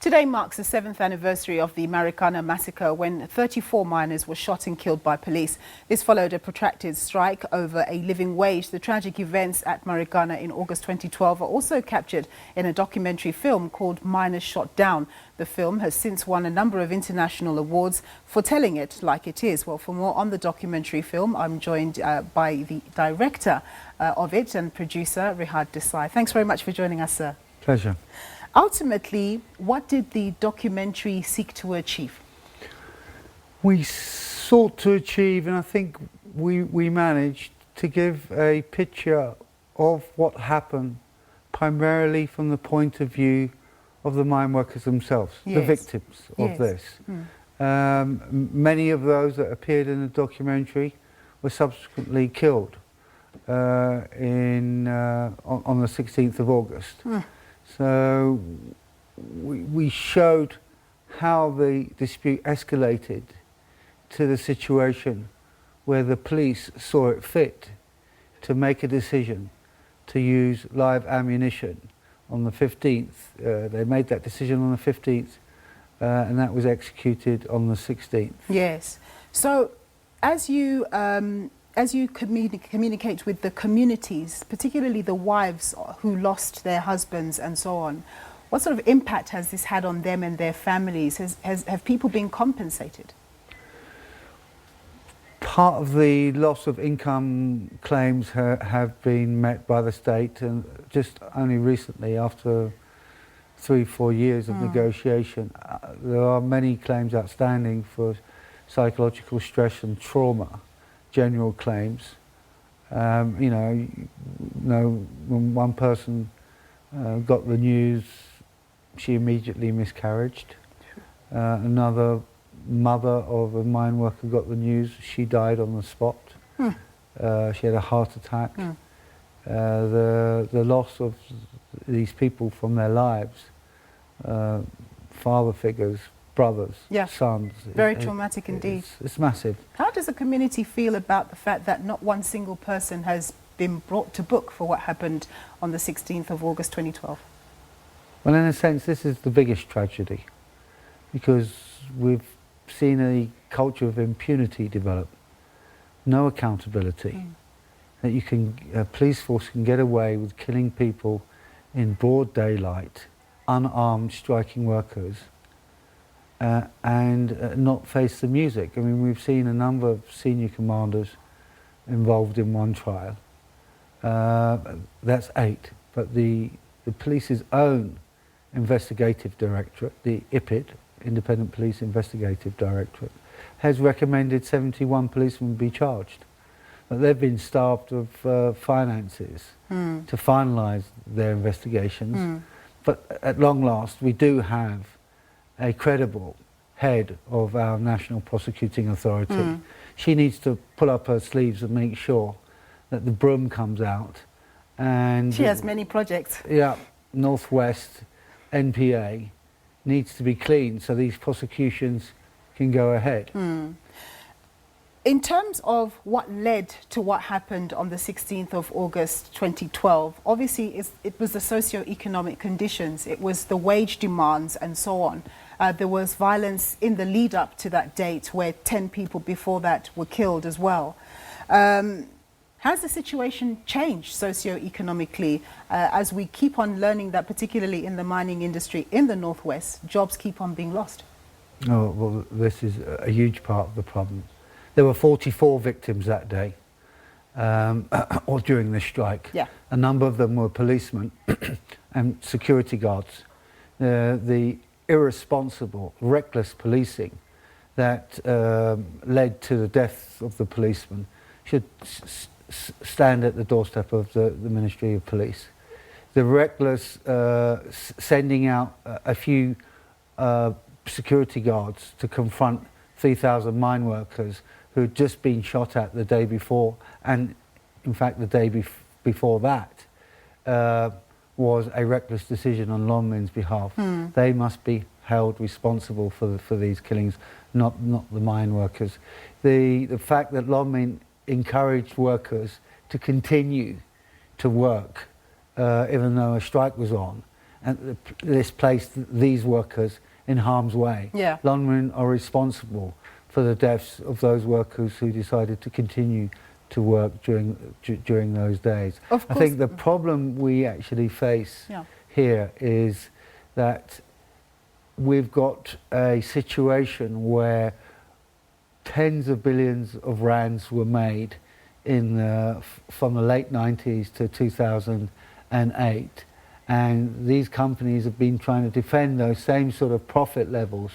Today marks the 7th anniversary of the Marikana Massacre, when 34 miners were shot and killed by police. This followed a protracted strike over a living wage. The tragic events at Marikana in August 2012 are also captured in a documentary film called Miners Shot Down. The film has since won a number of international awards for telling it like it is. Well, for more on the documentary film, I'm joined by the director of it and producer, Rehad Desai. Thanks very much for joining us, sir. Pleasure. Ultimately, what did the documentary seek to achieve? We sought to achieve, and I think we managed to give a picture of what happened primarily from the point of view of the mine workers themselves, yes. the victims of yes. this. Many of those that appeared in the documentary were subsequently killed on the 16th of August. So we showed how the dispute escalated to the situation where the police saw it fit to make a decision to use live ammunition on the 15th. They made that decision on the 15th and that was executed on the 16th. Yes. So as you communicate with the communities, particularly the wives who lost their husbands and so on, what sort of impact has this had on them and their families? Have people been compensated? Part of the loss of income claims have been met by the state, and just only recently, after 3-4 years of negotiation, there are many claims outstanding for psychological stress and trauma. General claims. You know, when one person got the news, she immediately miscarried. Another mother of a mine worker got the news, she died on the spot. She had a heart attack. The loss of these people from their lives, father figures, brothers, sons. Very traumatic indeed. It's massive. How does the community feel about the fact that not one single person has been brought to book for what happened on the 16th of August 2012? Well, in a sense, this is the biggest tragedy, because we've seen a culture of impunity develop. No accountability. That you can, a police force can get away with killing people in broad daylight, unarmed, striking workers, and not face the music. I mean, we've seen a number of senior commanders involved in one trial. That's 8. But the police's own investigative directorate, the IPID, Independent Police Investigative Directorate, has recommended 71 policemen be charged. But they've been starved of finances to finalise their investigations. But at long last, we do have a credible head of our National Prosecuting Authority. She needs to pull up her sleeves and make sure that the broom comes out. And she has many projects. Yeah, Northwest, NPA needs to be clean so these prosecutions can go ahead. In terms of what led to what happened on the 16th of August 2012, obviously it was the socio-economic conditions, it was the wage demands and so on. There was violence in the lead up to that date where 10 people before that were killed as well. Has the situation changed socio-economically as we keep on learning that, particularly in the mining industry in the Northwest, jobs keep on being lost? Oh, well, this is a huge part of the problem. There were 44 victims that day, or during the strike. A number of them were policemen and security guards. The irresponsible, reckless policing that led to the death of the policemen should stand at the doorstep of the Ministry of Police. The reckless sending out a few security guards to confront 3,000 mine workers who had just been shot at the day before, and in fact the day before that, was a reckless decision on Lonmin's behalf. They must be held responsible for these killings, not the mine workers. The fact that Lonmin encouraged workers to continue to work even though a strike was on, and this placed these workers in harm's way. Yeah. Lonmin are responsible for the deaths of those workers who decided to continue to work during those days. Of course. I think the problem we actually face here is that we've got a situation where tens of billions of rands were made from the late 90s to 2008, and these companies have been trying to defend those same sort of profit levels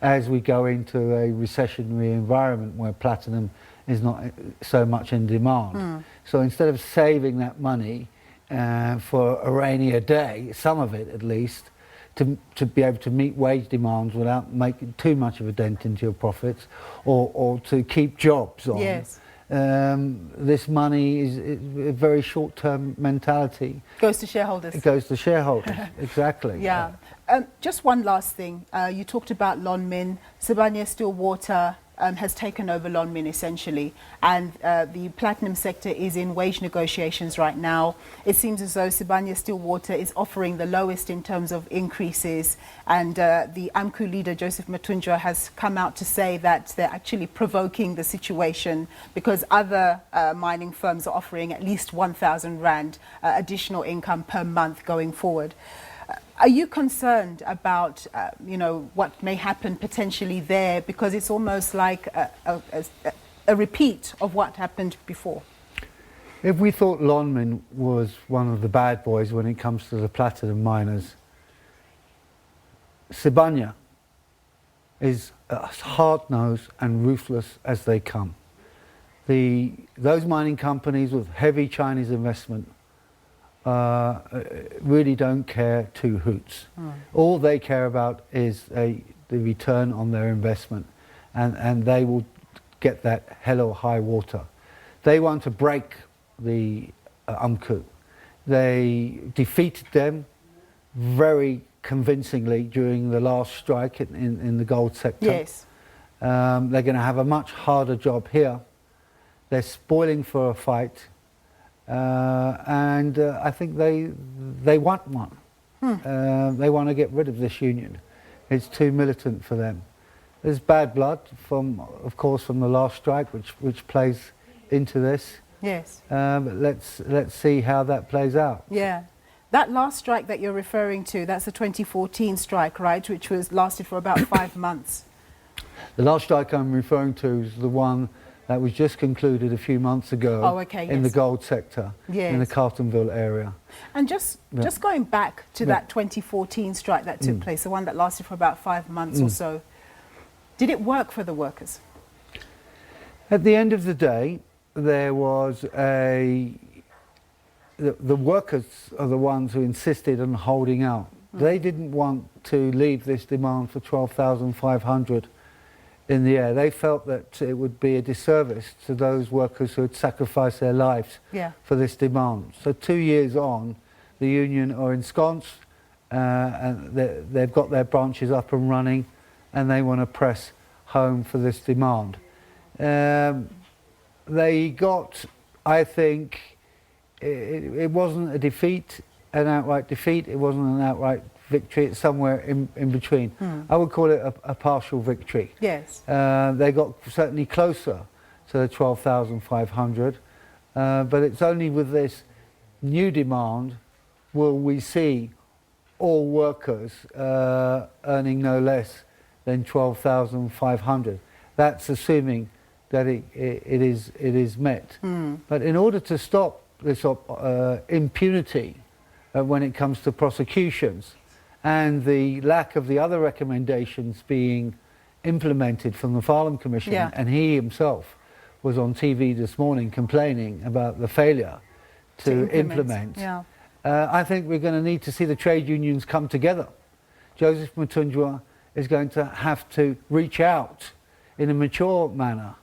as we go into a recessionary environment where platinum is not so much in demand. So instead of saving that money for a rainier day, some of it at least, to be able to meet wage demands without making too much of a dent into your profits, or to keep jobs on. Yes. This money is a very short-term mentality. Goes to shareholders. It goes to shareholders, exactly. Yeah. Just one last thing. You talked about Lonmin. Sibanye-Stillwater has taken over Lonmin essentially, and the platinum sector is in wage negotiations right now. It seems as though Sibanye-Stillwater is offering the lowest in terms of increases, and the AMCU leader Joseph Matunjwa has come out to say that they're actually provoking the situation because other mining firms are offering at least 1,000 Rand additional income per month going forward. Are you concerned about, what may happen potentially there, because it's almost like a repeat of what happened before? If we thought Lonmin was one of the bad boys when it comes to the platinum miners, Sibanye is as hard-nosed and ruthless as they come. Those mining companies with heavy Chinese investment really don't care two hoots. All they care about is the return on their investment, and they will get that hell or high water. They want to break the AMCU. They defeated them very convincingly during the last strike in the gold sector. Yes. They're going to have a much harder job here. They're spoiling for a fight. And I think they want one. They want to get rid of this union. It's too militant for them. There's bad blood of course, from the last strike, which plays into this. Yes. But let's see how that plays out. Yeah. That last strike that you're referring to, that's the 2014 strike, right? Which lasted for about 5 months. The last strike I'm referring to is the one that was just concluded a few months ago in the gold sector, in the Carltonville area. And just going back to that 2014 strike that took place, the one that lasted for about 5 months or so, did it work for the workers? At the end of the day, there was the workers are the ones who insisted on holding out. They didn't want to leave this demand for 12,500 in the air. They felt that it would be a disservice to those workers who had sacrificed their lives for this demand. So 2 years on, the union are ensconced, and they've got their branches up and running, and they want to press home for this demand. They got, I think, it wasn't a defeat, an outright defeat, it wasn't an outright victory, it's somewhere in between. I would call it a partial victory. Yes. They got certainly closer to the 12,500, but it's only with this new demand will we see all workers earning no less than 12,500. That's assuming that it is met. But in order to stop this impunity when it comes to prosecutions, and the lack of the other recommendations being implemented from the Farlam Commission, and he himself was on TV this morning complaining about the failure to implement. I think we're going to need to see the trade unions come together. Joseph Matunjwa is going to have to reach out in a mature manner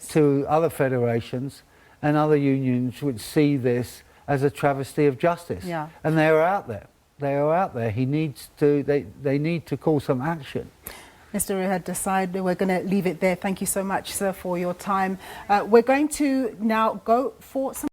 to other federations and other unions which see this as a travesty of justice. And they are out there. They are out there. He needs to. They need to call some action. Mr. Rehad Desai, we're going to leave it there. Thank you so much, sir, for your time. We're going to now go for some